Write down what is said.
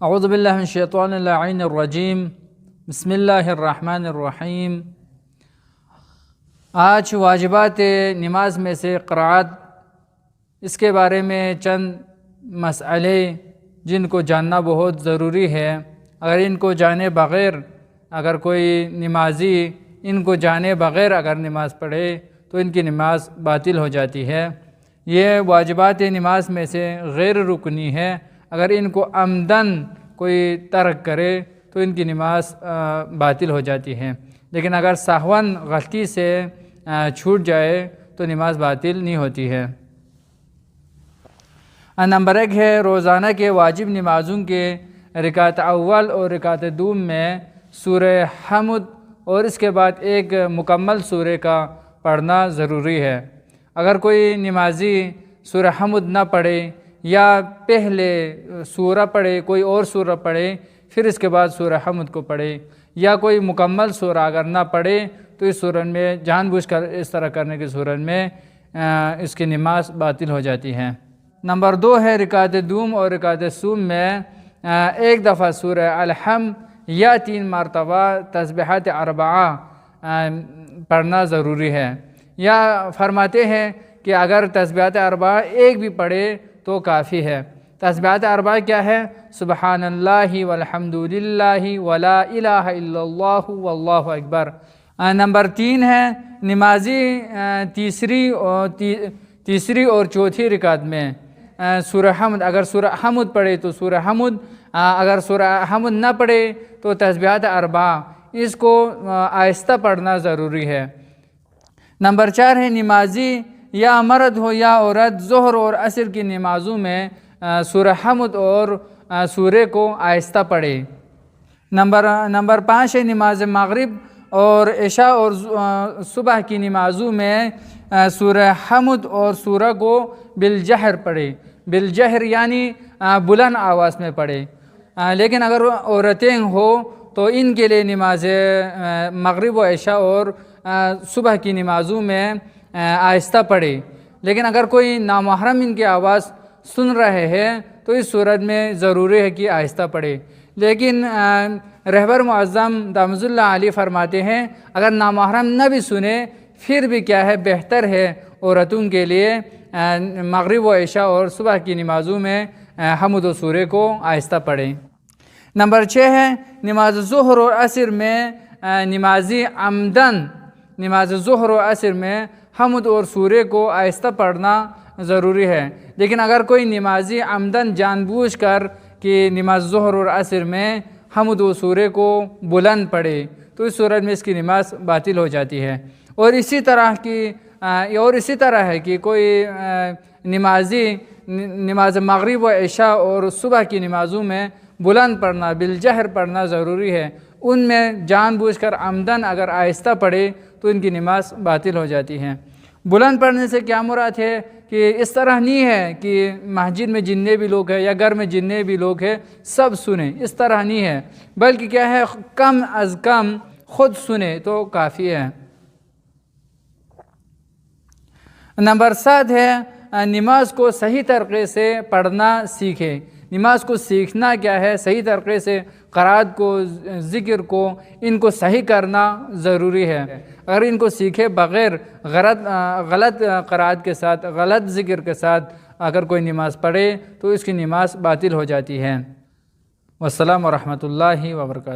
اعوذ باللہ من الشیطان اللعین الرجیم بسم اللہ الرحمن الرحیم۔ آج واجبات نماز میں سے قرأت، اس کے بارے میں چند مسئلے جن کو جاننا بہت ضروری ہے۔ اگر ان کو جانے بغیر اگر کوئی نمازی ان کو جانے بغیر اگر نماز پڑھے تو ان کی نماز باطل ہو جاتی ہے۔ یہ واجبات نماز میں سے غیر رکنی ہے۔ اگر ان کو عمدن کوئی ترک کرے تو ان کی نماز باطل ہو جاتی ہے، لیکن اگر سہواً غلطی سے چھوٹ جائے تو نماز باطل نہیں ہوتی ہے۔ نمبر 1 ہے روزانہ کے واجب نمازوں کے رکعت اول اور رکعت دوم میں سورہ حمد اور اس کے بعد ایک مکمل سورہ کا پڑھنا ضروری ہے۔ اگر کوئی نمازی سورہ حمد نہ پڑھے یا پہلے سورہ پڑھے، کوئی اور سورہ پڑھے، پھر اس کے بعد سورہ حمد کو پڑھے، یا کوئی مکمل سورہ اگر نہ پڑھے تو اس صورت میں جان بوجھ کر اس طرح کرنے کی صورت میں اس کی نماز باطل ہو جاتی ہے۔ نمبر 2 ہے رکعت دوم اور رکعت سوم میں ایک دفعہ سورہ الحمد یا 3 مرتبہ تسبیحات 4 پڑھنا ضروری ہے، یا فرماتے ہیں کہ اگر تسبیحات 4 ایک بھی پڑھے تو کافی ہے۔ تسبیحات 4 کیا ہے؟ سبحان اللہ والحمد للہ ولا الہ الا اللہ واللہ اکبر۔ نمبر 3 ہے نمازی تیسری اور چوتھی رکعت میں سورہ حمد، اگر سورہ حمد پڑھے تو سورہ حمد، اگر سورہ حمد نہ پڑھے تو تسبیحات 4 اس کو آہستہ پڑھنا ضروری ہے۔ نمبر 4 ہے نمازی یا مرد ہو یا عورت ظہر اور عصر کی نمازوں میں سورہ حمد اور سورہ کو آہستہ پڑھے۔ نمبر 5 ہے نماز مغرب اور عشاء اور صبح کی نمازوں میں سورہ حمد اور سورہ کو بالجہر پڑھے۔ بالجہر یعنی بلند آواز میں پڑھے، لیکن اگر عورتیں ہو تو ان کے لیے نماز مغرب و عشاء اور صبح کی نمازوں میں آہستہ پڑھے۔ لیکن اگر کوئی نامحرم ان کی آواز سن رہے ہیں تو اس صورت میں ضروری ہے کہ آہستہ پڑھے۔ لیکن رہبر معظم دامت اللہ علیہ فرماتے ہیں اگر نامحرم نہ بھی سنے پھر بھی کیا ہے، بہتر ہے عورتوں کے لیے مغرب و عشاء اور صبح کی نمازوں میں حمد و سورہ کو آہستہ پڑھیں۔ نمبر 6 ہے نماز ظہر اور عصر میں نمازی عمدن نماز ظہر و عصر میں حمد اور سورہ کو آہستہ پڑھنا ضروری ہے، لیکن اگر کوئی نمازی عمدن جان بوجھ کر کہ نماز ظہر اور عصر میں حمد و سورہ کو بلند پڑھے تو اس صورت میں اس کی نماز باطل ہو جاتی ہے۔ اور اسی طرح ہے کہ کوئی نمازی نماز مغرب و عشاء اور صبح کی نمازوں میں بلند پڑھنا، بالجہر پڑھنا ضروری ہے۔ ان میں جان بوجھ کر عمدن اگر آہستہ پڑھے تو ان کی نماز باطل ہو جاتی ہے۔ بلند پڑھنے سے کیا مراد ہے کہ اس طرح نہیں ہے کہ مسجد میں جتنے بھی لوگ ہیں یا گھر میں جتنے بھی لوگ ہیں سب سنیں، اس طرح نہیں ہے، بلکہ کیا ہے، کم از کم خود سنیں تو کافی ہے۔ نمبر 7 ہے نماز کو صحیح طریقے سے پڑھنا سیکھے۔ نماز کو سیکھنا کیا ہے، صحیح طریقے سے قرأت کو، ذکر کو، ان کو صحیح کرنا ضروری ہے۔ اگر ان کو سیکھے بغیر غلط قرأت کے ساتھ، غلط ذکر کے ساتھ اگر کوئی نماز پڑھے تو اس کی نماز باطل ہو جاتی ہے۔ والسلام ورحمۃ اللہ وبرکاتہ۔